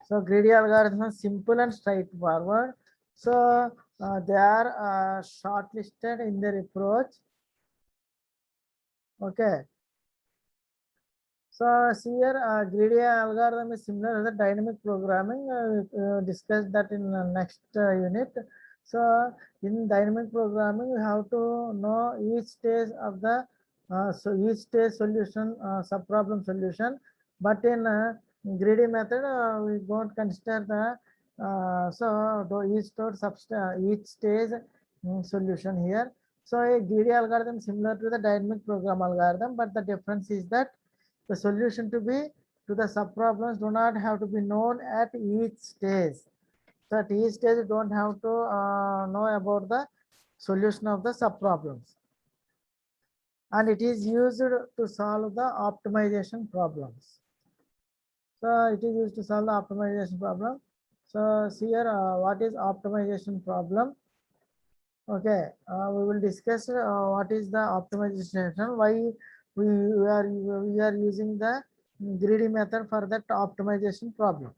So greedy algorithm is simple and straightforward. So they are shortlisted in their approach. Okay. So here greedy algorithm is similar to the dynamic programming. Discuss that in the next unit. So in dynamic programming, you have to know each stage of the each stage solution, sub-problem solution. But in greedy method, we don't consider the each stage solution here. So a greedy algorithm similar to the dynamic program algorithm, but the difference is that the solution to the sub-problems do not have to be known at each stage. So at each stage, you don't have to know about the solution of the sub-problems. And it is used to solve the optimization problems. So it is used to solve the optimization problem. So here, what is optimization problem? Okay, we will discuss what is the optimization, why we are using the greedy method for that optimization problem.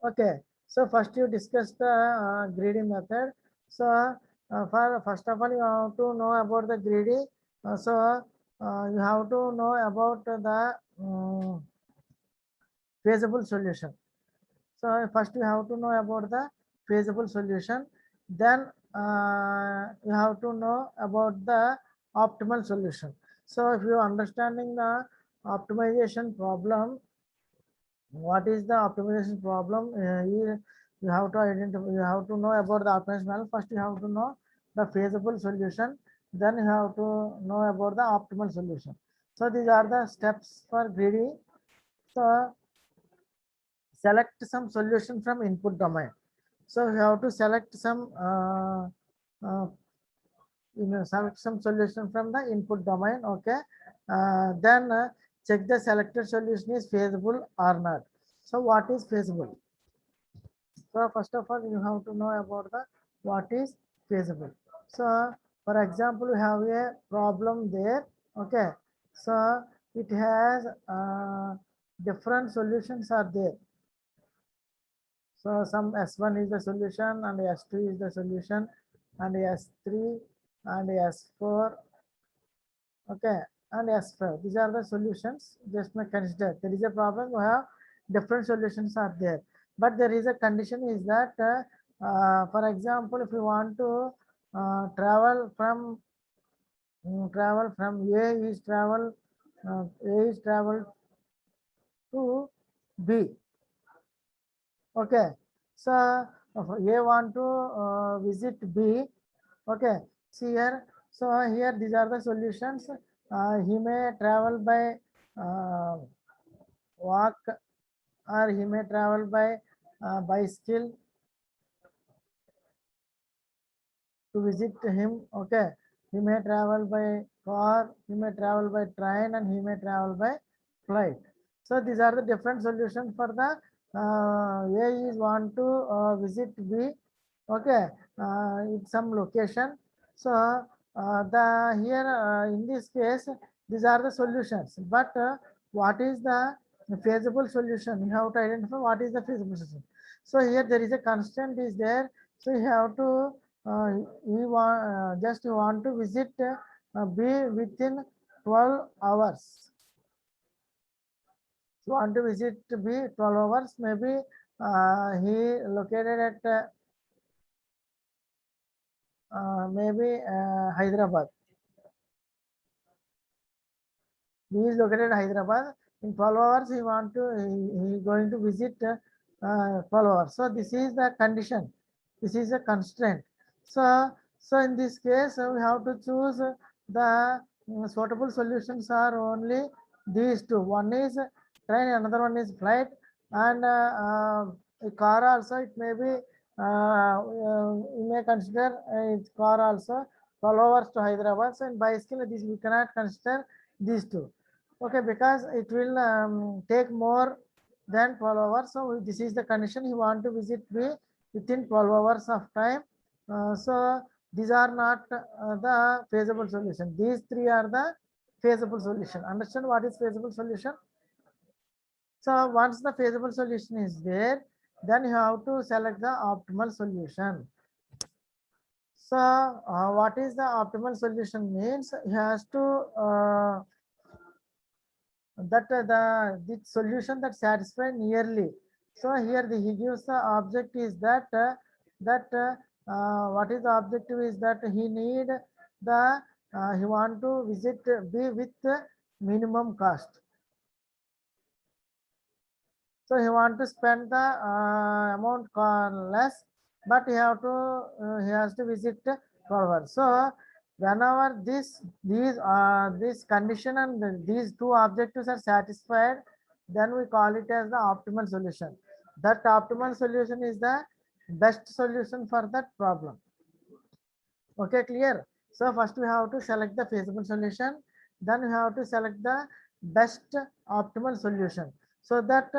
Okay, so first you discuss the greedy method. So for first of all, you have to know about the greedy. You have to know about the feasible solution. So first you have to know about the feasible solution. Then you have to know about the optimal solution. So if you are understanding the optimization problem, what is the optimization problem? You have to identify. You have to know about the optimization problem. First, you have to know the feasible solution. Then you have to know about the optimal solution. So these are the steps for greedy. So select some solution from input domain. So you have to select some select some solution from the input domain. Okay, then check the selected solution is feasible or not. So what is feasible? So first of all, you have to know about the what is feasible. So for example, you have a problem there. Okay, so it has different solutions are there. So some S1 is the solution and S2 is the solution and S3 and S4. Okay, and S5. These are the solutions. Just may consider there is a problem. We have different solutions are there, but there is a condition is that, for example, if you want to travel from A is travel to B. Okay, so A want to visit B. Okay, see here. So here these are the solutions. He may travel by walk, or he may travel by bicycle to visit him. Okay, he may travel by car, he may travel by train, and he may travel by flight. So these are the different solutions for the A is want to visit B. Okay, in some location. So the here in this case, these are the solutions. But what is the feasible solution? You have to identify what is the feasible solution. So here there is a constant is there. So you have to just you want to visit B within 12 hours. You want to visit B 12 hours. Maybe he located at maybe Hyderabad. He is located in Hyderabad. In 12 hours, he going to visit 12 hours. So this is the condition. This is a constraint. So in this case, we have to choose the suitable solutions are only these two. One is train, another one is flight, and a car also. It may be you may consider a car also 12 hours to Hyderabad. So in bicycle, this we cannot consider these two. Okay, because it will take more than 12 hours. So this is the condition. You want to visit B within 12 hours of time. So these are not the feasible solution. These three are the feasible solution. Understand what is feasible solution? So once the feasible solution is there, then you have to select the optimal solution. So what is the optimal solution means? He has to that the solution that satisfy nearly. So here he gives the object is that what is the objective is that he need the he want to visit be with minimum cost. So he want to spend the amount less, but he has to visit 12 hours. So whenever this condition and these two objectives are satisfied, then we call it as the optimal solution. That optimal solution is the best solution for that problem. Okay, clear? So first we have to select the feasible solution, then we have to select the best optimal solution. So that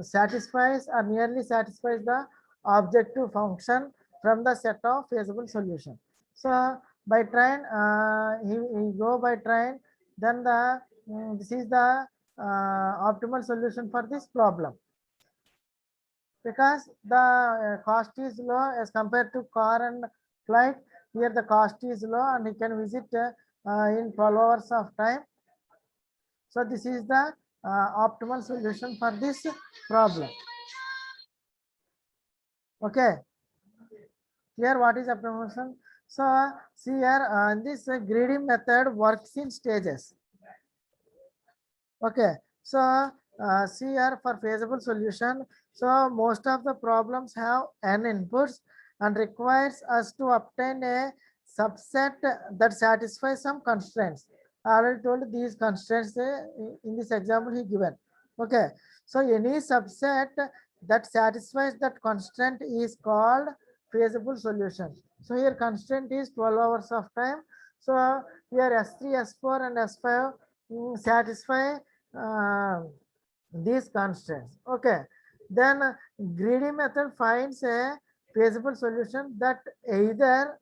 satisfies or nearly satisfies the objective function from the set of feasible solution. So by train, he go by train, then this is the optimal solution for this problem, because the cost is low as compared to car and flight. Here the cost is low and he can visit in 12 hours of time. So this is the optimal solution for this problem. Okay, here what is optimal solution? So see here this greedy method works in stages. Okay, so see here for feasible solution. So most of the problems have n inputs and requires us to obtain a subset that satisfies some constraints. I already told these constraints in this example he given. Okay, so any subset that satisfies that constraint is called feasible solution. So here constraint is 12 hours of time. So here S3, S4 and S5 satisfy these constraints. Okay, then greedy method finds a feasible solution that either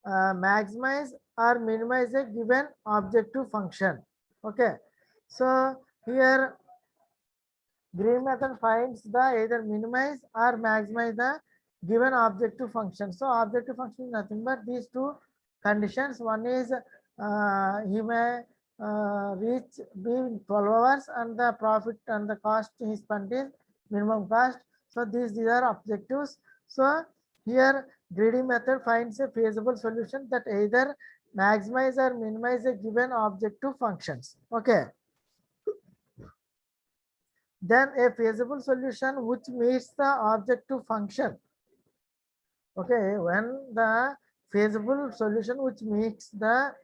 maximize or minimize a given objective function. Okay, so here greedy method finds the either minimize or maximize the given objective function. So objective function is nothing but these two conditions. One is he may reach be in 12 hours and the profit and the cost he spent is minimum cost. So these are objectives. So here greedy method finds a feasible solution that either maximize or minimize a given objective functions. Okay. Then a feasible solution which meets the objective function. Okay, when the feasible solution which meets the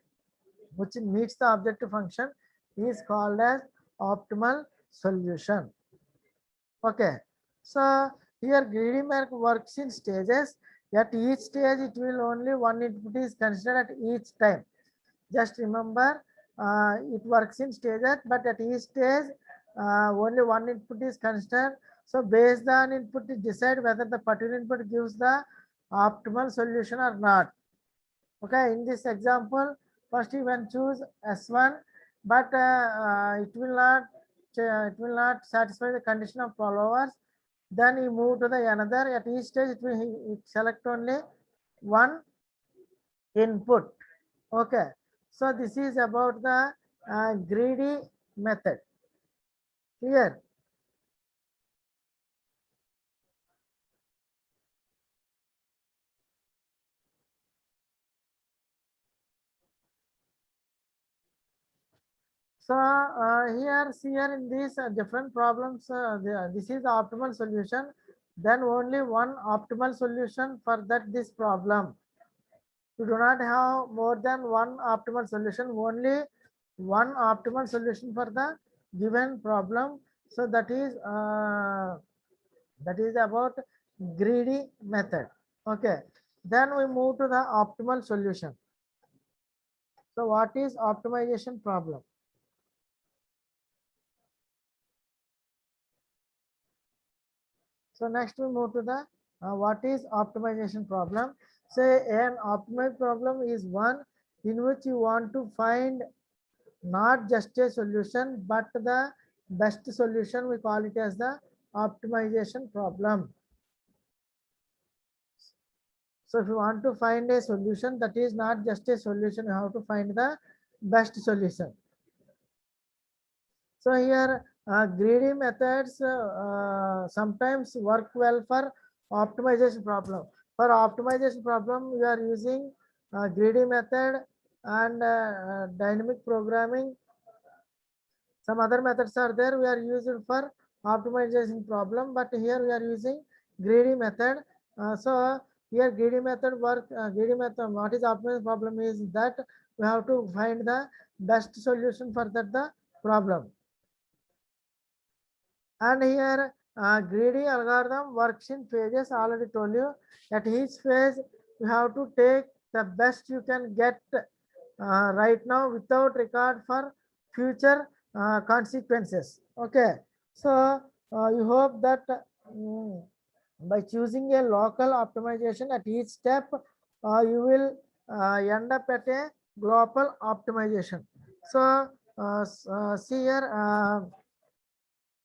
objective function is called as optimal solution. Okay, so here greedy method works in stages. At each stage it will only one input is considered at each time. Just remember it works in stages, but at each stage only one input is considered. So based on input to decide whether the particular input gives the optimal solution or not. Okay, in this example, first you can choose S1, but it will not satisfy the condition of 12 hours. Then you move to the another. At each stage, it select only one input. Okay, so this is about the greedy method. Clear? So here in these different problems, this is the optimal solution. Then only one optimal solution for this problem. You do not have more than one optimal solution. Only one optimal solution for the given problem. So that is about greedy method. Okay. Then we move to the optimal solution. So what is optimization problem? So next we move to the what is optimization problem. Say an optimized problem is one in which you want to find not just a solution but the best solution, we call it as the optimization problem. So if you want to find a solution, that is not just a solution, you have to find the best solution. So here greedy methods sometimes work well for optimization problem. For optimization problem, we are using greedy method and dynamic programming. Some other methods are there, we are using for optimization problem, but here we are using greedy method. So here greedy method work, greedy method, what is optimization problem is that we have to find the best solution for that the problem. And here greedy algorithm works in phases. Already told you at each phase you have to take the best you can get right now without regard for future consequences. Okay, so you hope that by choosing a local optimization at each step, you will end up at a global optimization. So see here.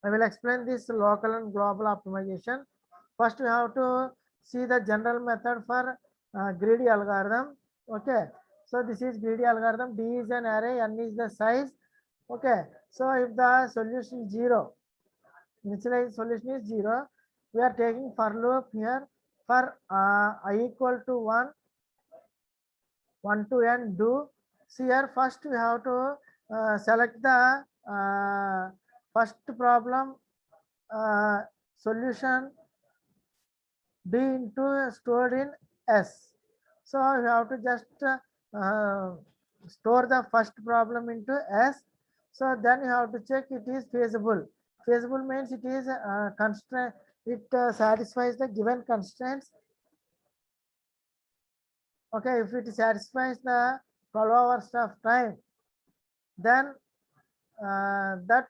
I will explain this local and global optimization. First, we have to see the general method for greedy algorithm. Okay, so this is greedy algorithm. D is an array, n is the size. Okay, so if the solution is 0, initialized solution is 0, we are taking for loop here for I equal to 1 to n do. See here, first we have to select the first problem solution D into stored in S. So you have to just store the first problem into S. So then you have to check it is feasible. Feasible means it is constraint. It satisfies the given constraints. Okay, if it satisfies the 12 hours of time, then that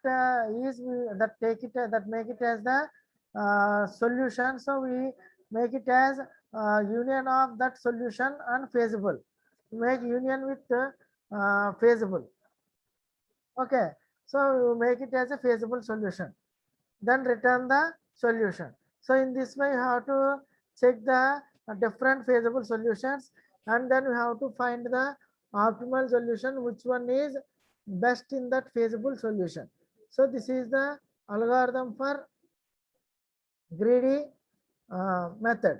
is that take it that make it as the solution. So we make it as union of that solution and feasible. Make union with feasible. Okay, so you make it as a feasible solution. Then return the solution. So in this way, you have to check the different feasible solutions, and then you have to find the optimal solution, which one is best in that feasible solution. So this is the algorithm for greedy method.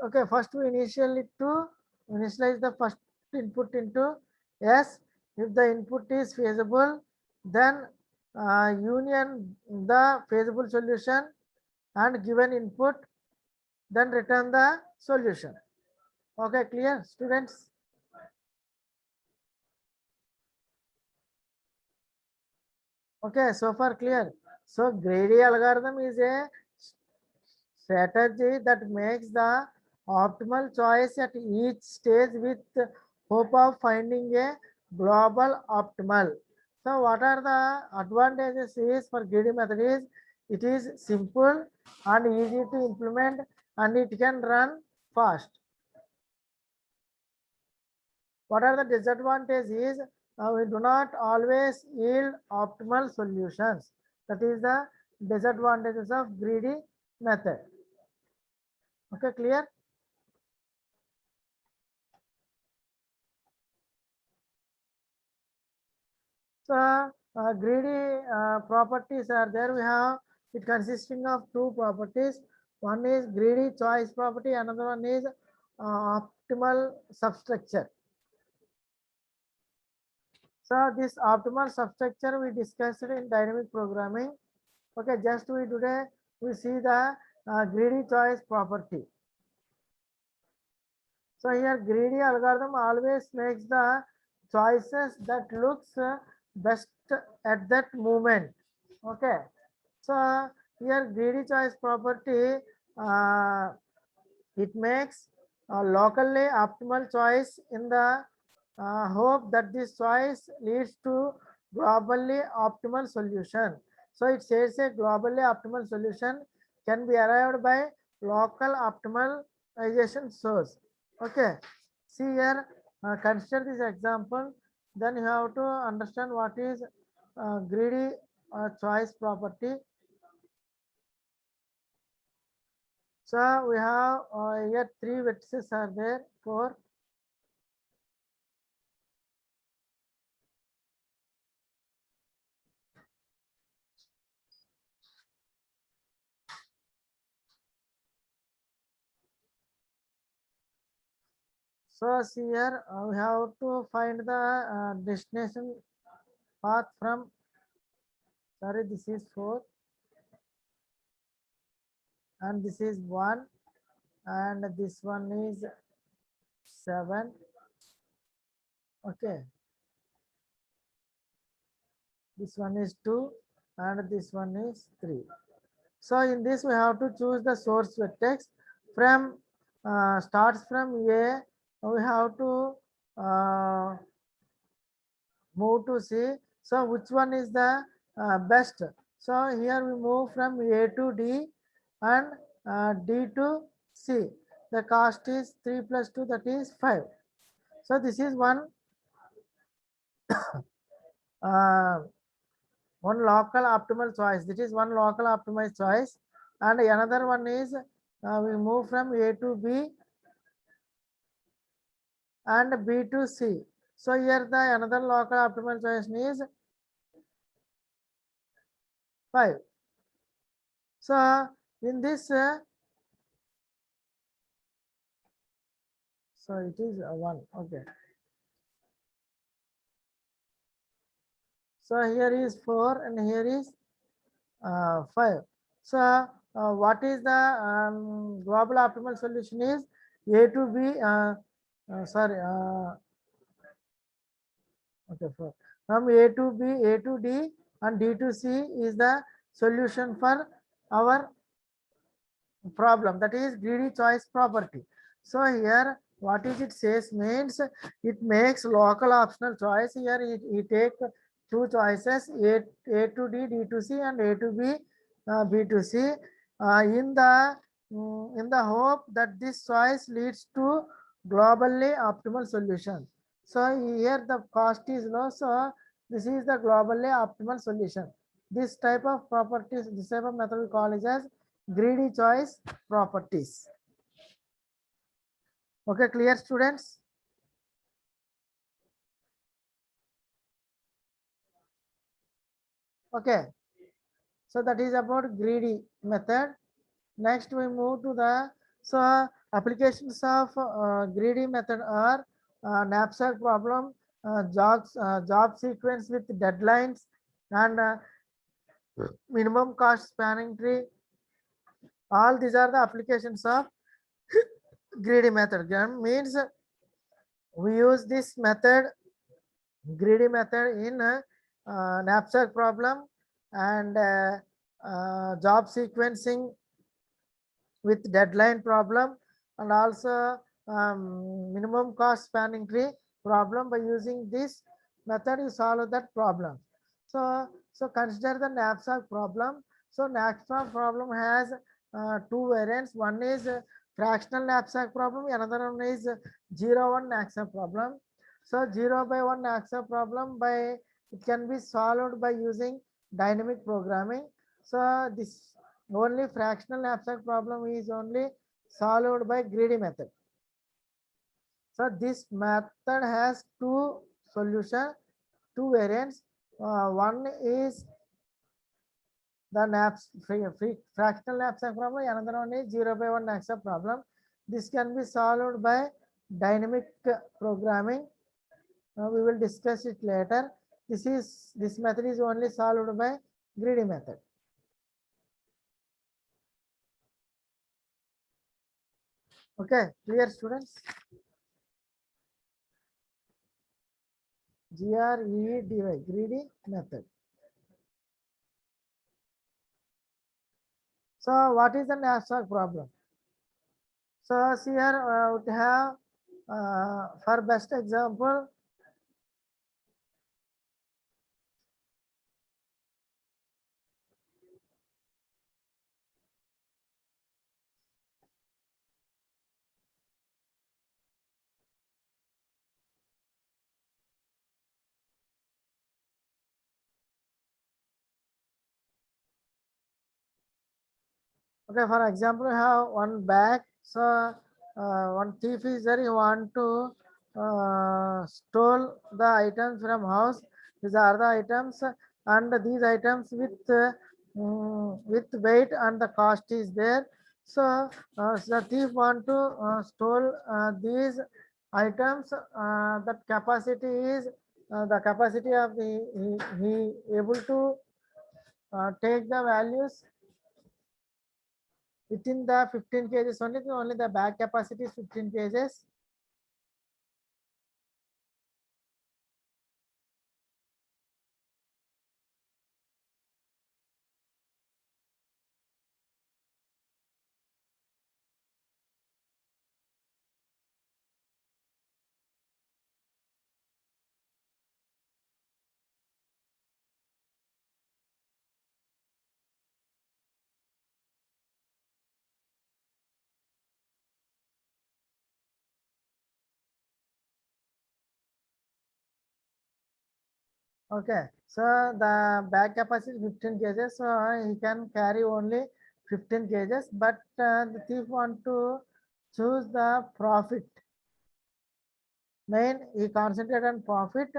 Okay, first we initialize the first input into S. If the input is feasible, then union the feasible solution and given input, then return the solution. Okay, clear, students? Okay, so far clear. So greedy algorithm is a strategy that makes the optimal choice at each stage with hope of finding a global optimal. So what are the advantages is for greedy method is it is simple and easy to implement and it can run fast. What are the disadvantages is we do not always yield optimal solutions. That is the disadvantages of greedy method. Okay, clear? So greedy properties are there. We have it consisting of two properties. One is greedy choice property, another one is optimal substructure. So this optimal substructure we discussed in dynamic programming. Okay, just we today we see the greedy choice property. So here greedy algorithm always makes the choices that looks best at that moment. Okay, so here greedy choice property it makes a locally optimal choice in the hope that this choice leads to globally optimal solution. So it says a globally optimal solution can be arrived by local optimal optimization source. Okay, see here, consider this example, then you have to understand what is greedy choice property. So we have here three vertices are there, four. So see here, we have to find the destination path from, sorry, this is 4 and this is 1 and this one is 7. Okay, this one is 2 and this one is 3. So in this we have to choose the source vertex from starts from A. We have to move to C. So which one is the best? So here we move from A to D and D to C. The cost is 3 plus 2, that is 5. So this is uh, one local optimal choice. This is one local optimized choice, and another one is we move from A to B and B to C. So here the another local optimal choice is 5. So in this, so it is 1. Okay. So here is 4 and here is 5. So what is the global optimal solution is A to B, sorry, okay, from A to B, A to D and D to C is the solution for our problem, that is greedy choice property. So here what is it says means it makes local optional choice. Here it take two choices, A to D, D to C and A to B, B to C, in the hope that this choice leads to globally optimal solution. So here the cost is low, so this is the globally optimal solution. This type of properties, this type of method we call it as greedy choice properties. Okay, clear students? Okay, so that is about greedy method. Next we move to the, so applications of greedy method are knapsack problem, job sequence with deadlines and minimum cost spanning tree. All these are the applications of greedy method. Means we use this method, greedy method, in knapsack problem and job sequencing with deadline problem and also minimum cost spanning tree problem. By using this method you solve that problem. So consider the knapsack problem. So knapsack problem has two variants. One is fractional knapsack problem, another one is 0 1 knapsack problem. So 0 by 1 knapsack problem, by it can be solved by using dynamic programming. So this only fractional knapsack problem is only solved by greedy method. So this method has two solution, two variants. One is the fractional knapsack problem, another one is 0 by 1 knapsack problem. This can be solved by dynamic programming. We will discuss it later. This method is only solved by greedy method. Okay, clear students? GREEDY, greedy method. So what is the knapsack problem? So here we have for best example, Okay, for example, we have one bag. So one thief is there. He want to stole the items from house. These are the items, and these items with weight and the cost is there. So the thief want to stole these items. That capacity is the capacity of the he able to take the values within the 15 kgs only the bag capacity is 15 kgs. Okay, so the bag capacity is 15 kgs, so he can carry only 15 kgs, but the thief want to choose the profit. Main he concentrate on profit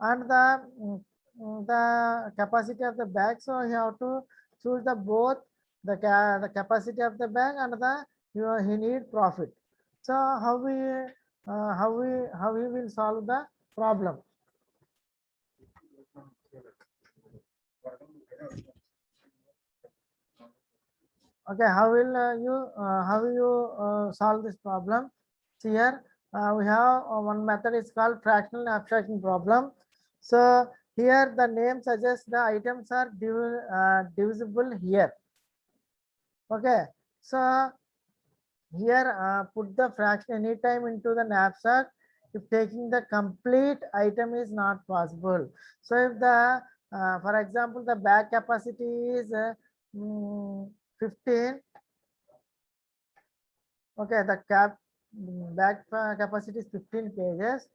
and the capacity of the bag, so he have to choose the both the capacity of the bag and the he need profit. So how we will solve the problem? Okay, how will you solve this problem? See here, we have one method is called fractional abstraction problem. So here the name suggests the items are divisible here. Okay, so here put the fraction anytime into the knapsack if taking the complete item is not possible. So if the for example the bag capacity is 15. Okay, the bag capacity is 15 kgs.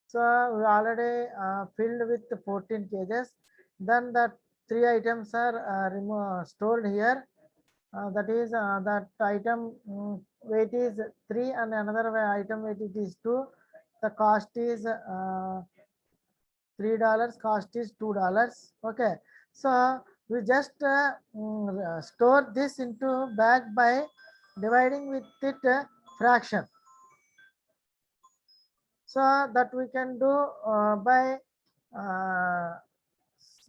So we already filled with 14 kgs. Then the three items are stored here. That is that item weight is 3 and another item weight it is 2. The cost is $3, cost is $2. Okay, so we just store this into bag by dividing with it fraction. So that we can do by uh,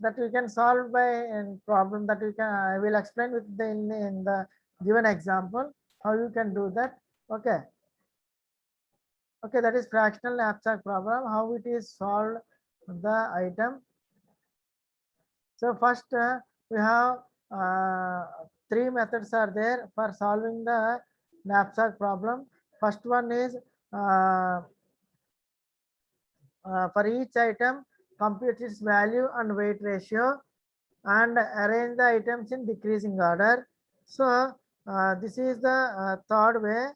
that we can solve by a problem that we can I will explain with the in the given example how you can do that. Okay, okay, that is fractional abstract problem, how it is solved the item. So first we have three methods are there for solving the knapsack problem. First one is for each item compute its value and weight ratio and arrange the items in decreasing order. So this is the third way.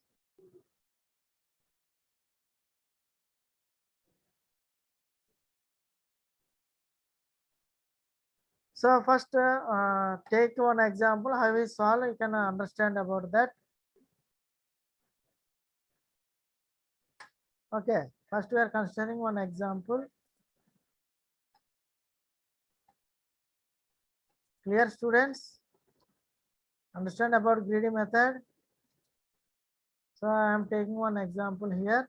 So first take one example how we solve, you can understand about that. Okay, first we are considering one example. Clear, students? Understand about greedy method? So I am taking one example here.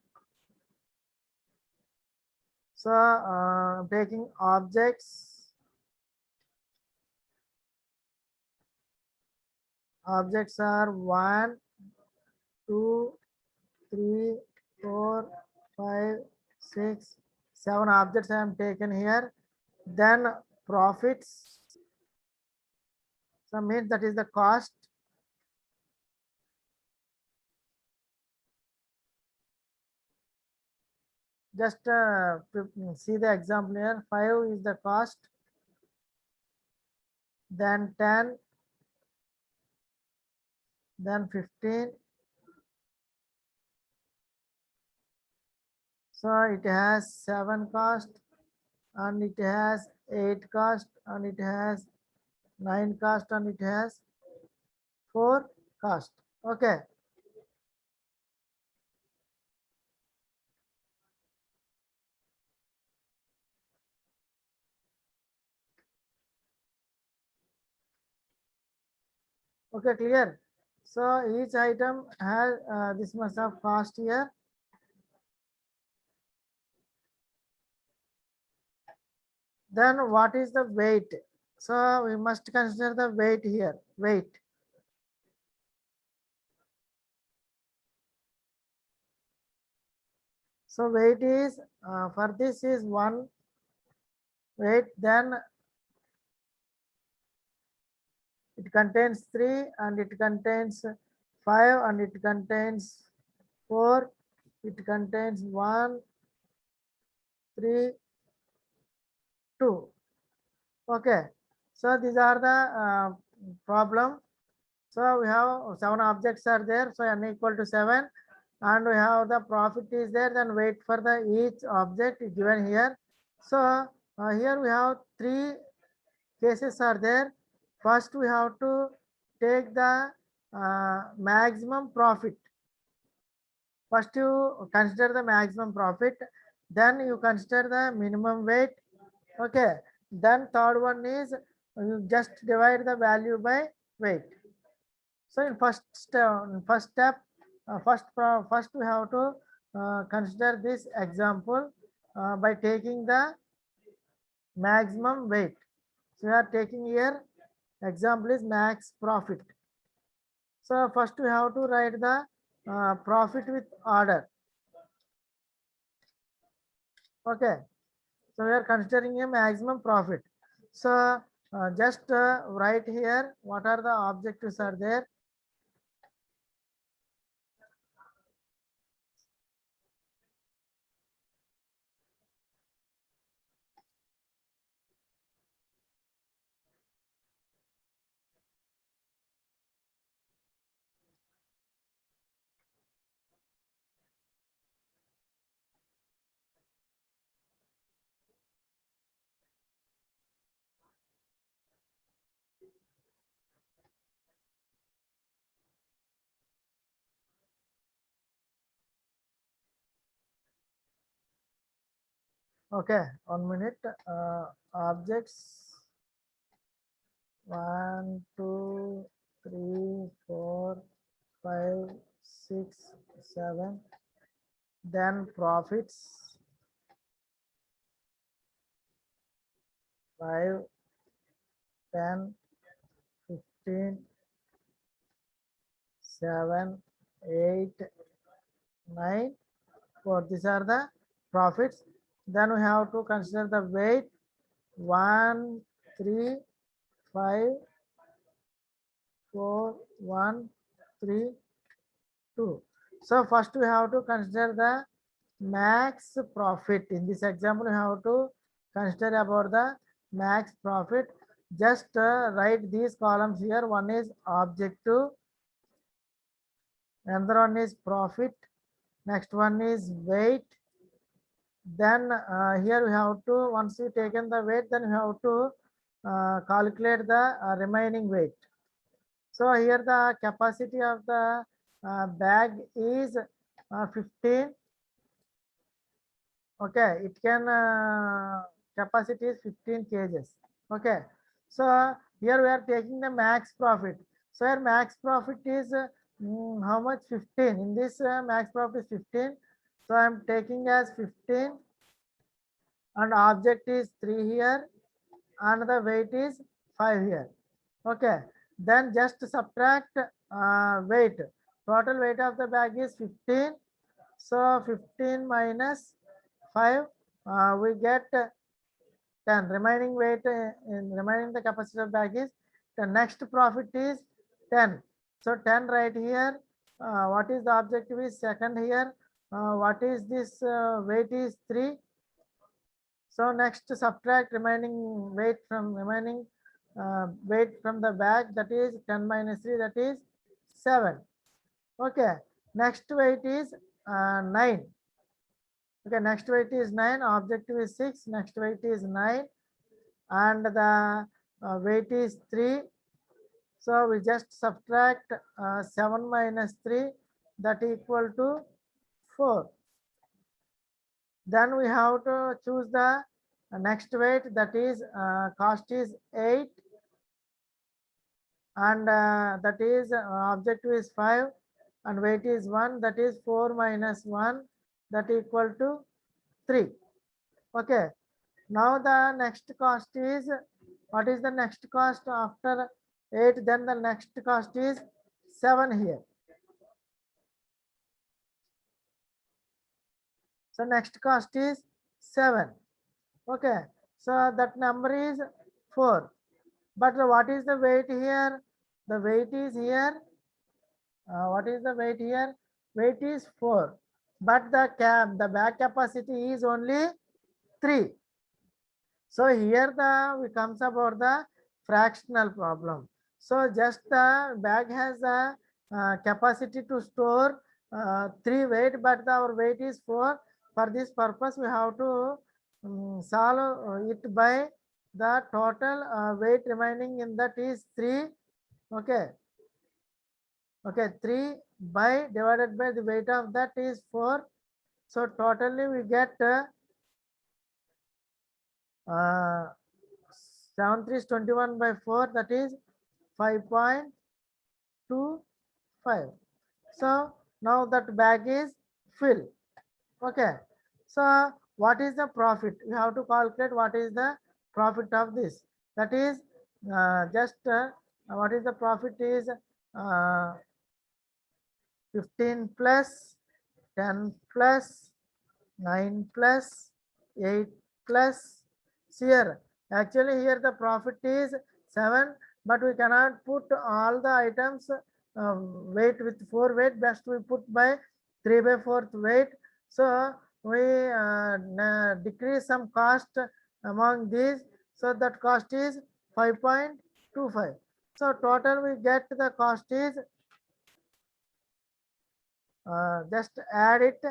So taking objects. Objects are 1, 2, 3, 4, 5, 6, 7 objects I am taken here. Then profits. So means that is the cost. Just see the example here. 5 is the cost. Then 10. Then 15. So it has 7 cost and it has 8 cost and it has 9 cost and it has 4 cost. Okay. Okay, clear. So each item has this much of cost here. Then what is the weight? So we must consider the weight here. Weight. So weight is for this is 1 weight. Then it contains 3 and it contains 5 and it contains 4. It contains 1, 3, 2. Okay. So these are the problem. So we have 7 objects are there. So n equal to 7, and we have the profit is there. Then wait for the each object is given here. So here we have 3 cases are there. First we have to take the maximum profit. First you consider the maximum profit, then you consider the minimum weight. Okay. Then third one is you just divide the value by weight. So in first step, first we have to consider this example by taking the maximum weight. So we are taking here example is max profit. So first we have to write the profit with order. Okay. So we are considering a maximum profit. So just write here what are the objectives are there. Okay, 1 minute. Objects 1, 2, 3, 4, 5, 6, 7. Then profits 5, 10, 15, 7, 8, 9, 4. These are the profits. Then we have to consider the weight 1, 3, 5, 4, 1, 3, 2. So first we have to consider the max profit. In this example, we have to consider about the max profit. Just write these columns here. One is objective, another one is profit, next one is weight. Then here we have to, once you taken the weight, then we have to calculate the remaining weight. So here the capacity of the bag is 15. Okay, it can capacity is 15 kgs. Okay, so here we are taking the max profit. So here max profit is how much? 15. In this max profit is 15. So I am taking as 15, and object is 3 here, and the weight is 5 here. Okay, then just subtract weight. Total weight of the bag is 15. So 15 minus 5, we get 10. Remaining weight in remaining the capacity of bag is the next profit is 10. So 10 right here. What is the objective is second here. What is this weight is 3. So next subtract remaining weight from remaining weight from the bag, that is 10 minus 3, that is 7. Okay, next weight is 9. Okay, next weight is 9, objective is 6, next weight is 9, and the weight is 3. So we just subtract 7 minus 3, that equal to 4. Then we have to choose the next weight, that is cost is 8, and that is objective is 5, and weight is 1, that is 4 minus 1, that equal to 3. Okay. Now the next cost is, what is the next cost after 8? Then the next cost is 7 here. So next cost is 7. Okay. So that number is 4. But what is the weight here? The weight is here. What is the weight here? Weight is 4. But the bag capacity is only 3. So here we comes about the fractional problem. So just the bag has a capacity to store 3 weight, but our weight is 4. For this purpose, we have to solve it by the total weight remaining in that is 3. Okay. Okay, 3 by divided by the weight of that is 4. So totally we get 7 3 is 21 by 4, that is 5.25. So now that bag is filled. Okay. So what is the profit? We have to calculate what is the profit of this. That is what is the profit is 15 plus 10 plus 9 plus 8 plus here. Actually here the profit is 7, but we cannot put all the items weight with 4 weight. Best we put by 3 by 4th weight. So we decrease some cost among these. So that cost is 5.25. So total we get the cost is just add it,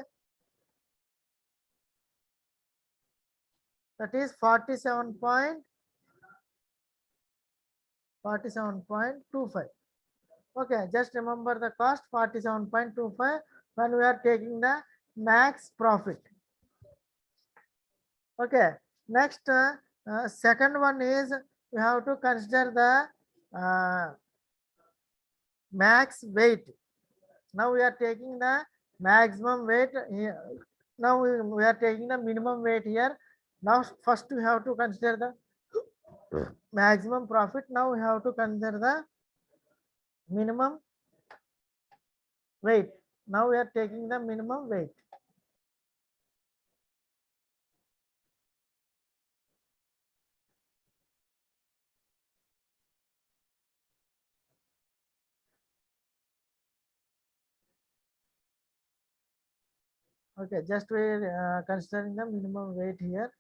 that is 47.25. Okay, just remember the cost 47.25 when we are taking the max profit. Okay, next second one is we have to consider the max weight. Now we are taking the maximum weight here. Now we are taking the minimum weight here. Now first we have to consider the maximum profit. Now we have to consider the minimum weight. Now we are taking the minimum weight. Okay, just we considering the minimum weight here.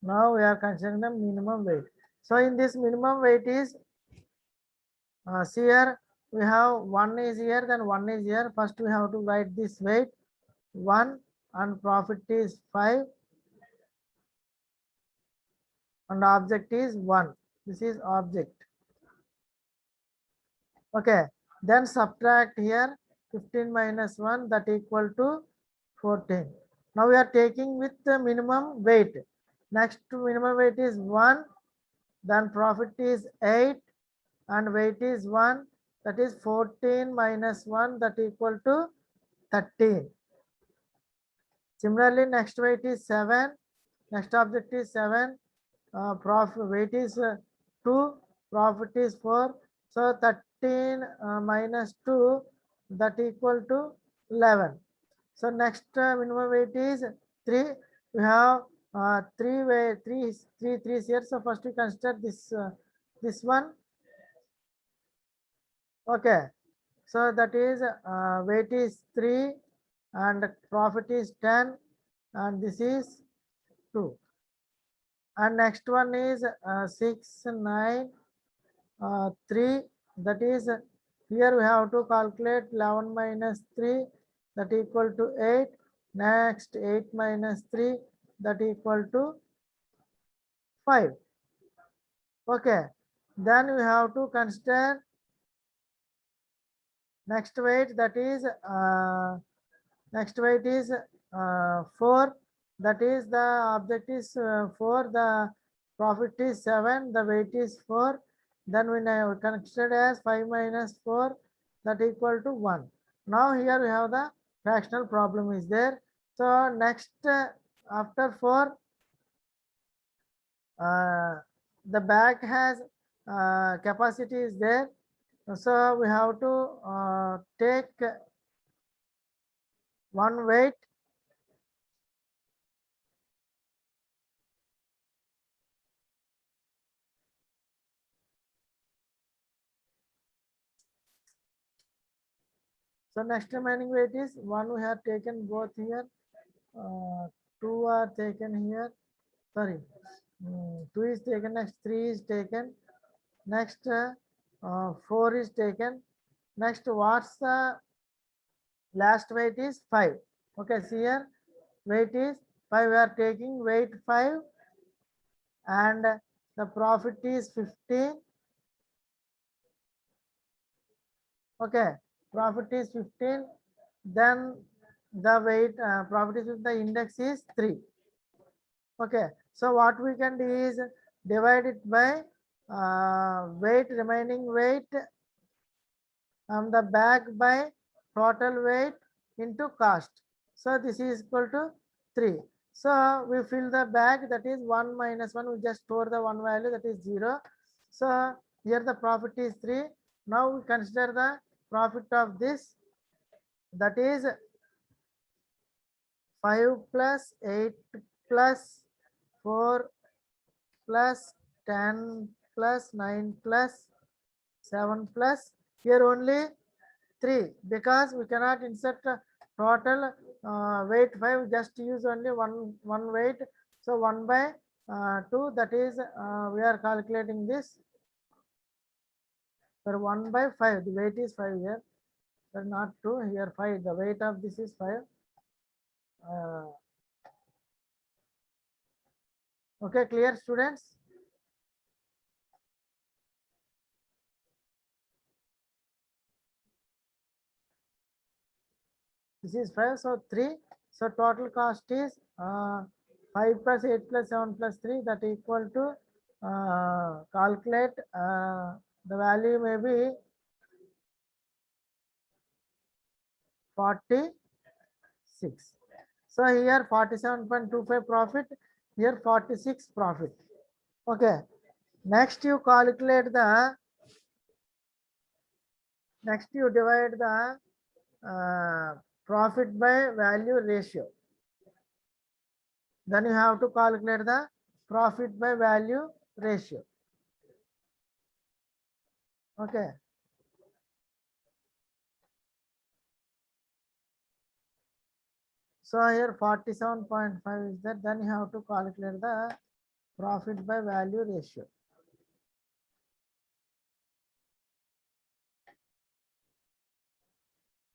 Now we are considering the minimum weight. So in this minimum weight is see here we have 1 is here, then 1 is here. First we have to write this weight 1 and profit is 5 and object is 1. This is object. Okay, then subtract here 15 minus 1, that equal to 14. Now we are taking with the minimum weight. Next to minimum weight is 1, then profit is 8 and weight is 1, that is 14 minus 1, that equal to 13. Similarly, next weight is 7, next object is 7, profit weight is 2, profit is 4. So 13 minus 2, that equal to 11. So next minimum weight is 3. We have 3 here. So first we consider this one. Okay. So that is weight is 3 and profit is 10 and this is 2. And next one is 6 9 3, that is here we have to calculate 11 minus 3, that equal to 8 Next 8 minus 3, that equal to 5. Okay. Then we have to consider next weight, that is next weight is 4. That is the object is 4. The profit is 7. The weight is 4. Then we now consider as 5 minus 4, that equal to 1. Now here we have the fractional problem is there. So next after 4, the bag has capacity is there. So we have to take one weight. So next remaining weight is 1 we have taken both here. 2 are taken here. Sorry, 2 is taken. Next 3 is taken. Next 4 is taken. Next what's the last weight is 5. Okay, see here weight is 5. We are taking weight 5 and the profit is 15. Okay, profit is 15. Then the weight profit is with the index is 3. Okay, so what we can do is divide it by weight, remaining weight on the bag by total weight into cost. So this is equal to 3. So we fill the bag, that is 1 minus 1. We just store the one value, that is 0. So here the profit is 3. Now we consider the profit of this, that is 5 plus 8 plus 4 plus 10 plus 9 plus 7 plus here only 3, because we cannot insert total weight 5, just use only one weight. So 1 by 2, that is we are calculating this. So 1 by 5, the weight is 5 here. So not 2, here 5, the weight of this is 5. Okay, clear students? This is 5, so 3. So total cost is 5 plus 8 plus 7 plus 3, that equal to calculate the value may be 46. So here 47.25 profit, here 46 profit. Okay. Next you calculate the, next you divide the profit by value ratio. Then you have to calculate the profit by value ratio. Okay. So here 47.5 is that, then you have to calculate the profit by value ratio.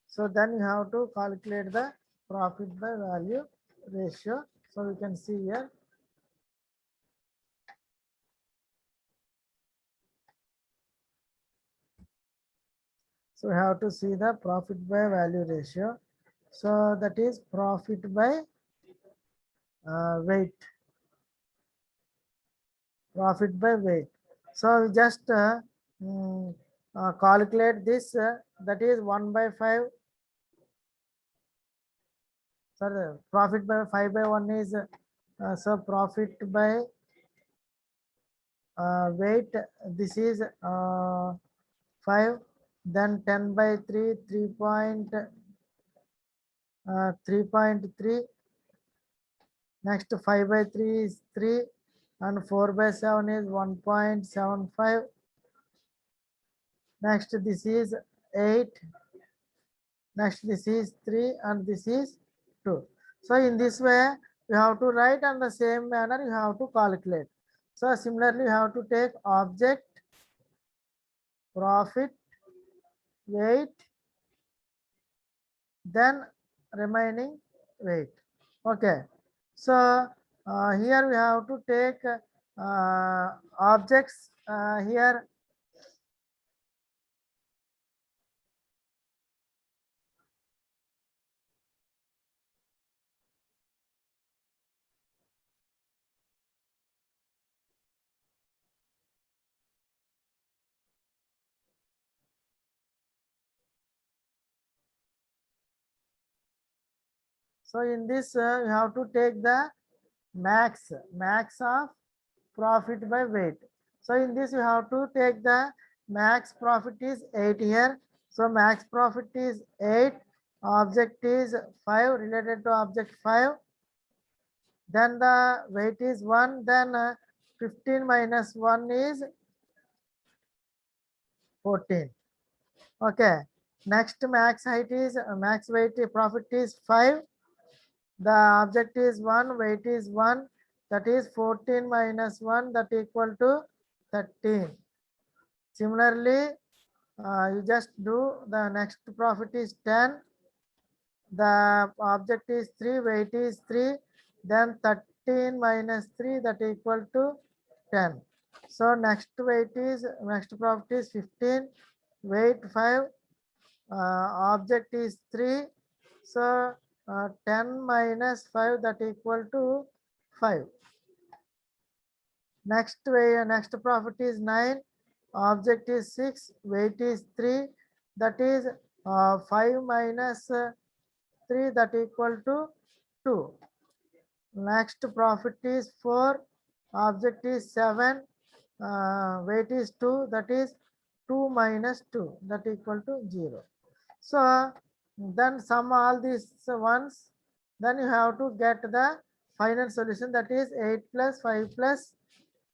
So then you have to calculate the profit by value ratio. So we can see here. So we have to see the profit by value ratio. So that is profit by weight. Profit by weight. So we just calculate this, that is 1 by 5. Sorry, profit by 5 by 1 is so profit by weight, this is 5. Then 10 by 3, 3.3. Next 5 by 3 is 3 and 4 by 7 is 1.75. Next this is 8. Next this is 3 and this is 2. So in this way you have to write, on the same manner you have to calculate. So similarly you have to take object, profit, weight, then remaining weight. Okay, so here we have to take objects here. So in this you have to take the max of profit by weight. So in this you have to take the max profit is 8 here. So max profit is 8, object is 5, related to object 5. Then the weight is 1, then 15 minus 1 is 14. Okay. Next max height is max weight profit is 5. The object is 1, weight is 1, that is 14 minus 1, that equal to 13. Similarly, you just do the next profit is 10. The object is 3, weight is 3, then 13 minus 3, that equal to 10. So next profit is 15, weight 5, object is 3. So 10 minus 5, that equal to 5. Next profit is 9, object is 6, weight is 3, that is 5 minus 3, that equal to 2. Next profit is 4, object is 7, weight is 2, that is 2 minus 2, that equal to 0. So then sum all these ones, then you have to get the final solution, that is 8 plus 5 plus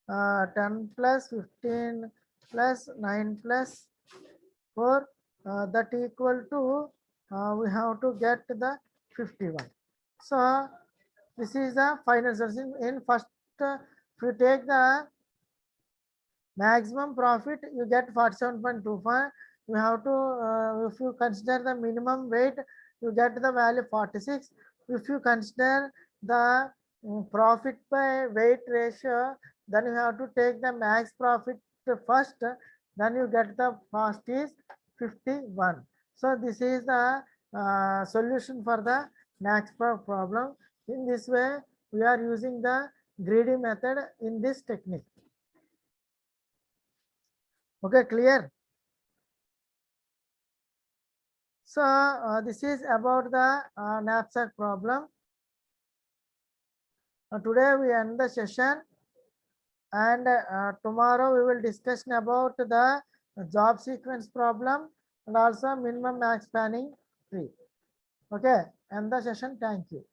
10 plus 15 plus 9 plus 4, that equal to we have to get the 51. So this is the final solution. In first, if you take the maximum profit, you get 47.25. You have to, if you consider the minimum weight, you get the value 46. If you consider the profit by weight ratio, then you have to take the max profit first, then you get the cost is 51. So this is the solution for the max problem. In this way, we are using the greedy method in this technique. Okay, clear? So this is about the knapsack problem. Today we end the session, and tomorrow we will discuss about the job sequence problem and also minimum max spanning tree. Okay, end the session. Thank you.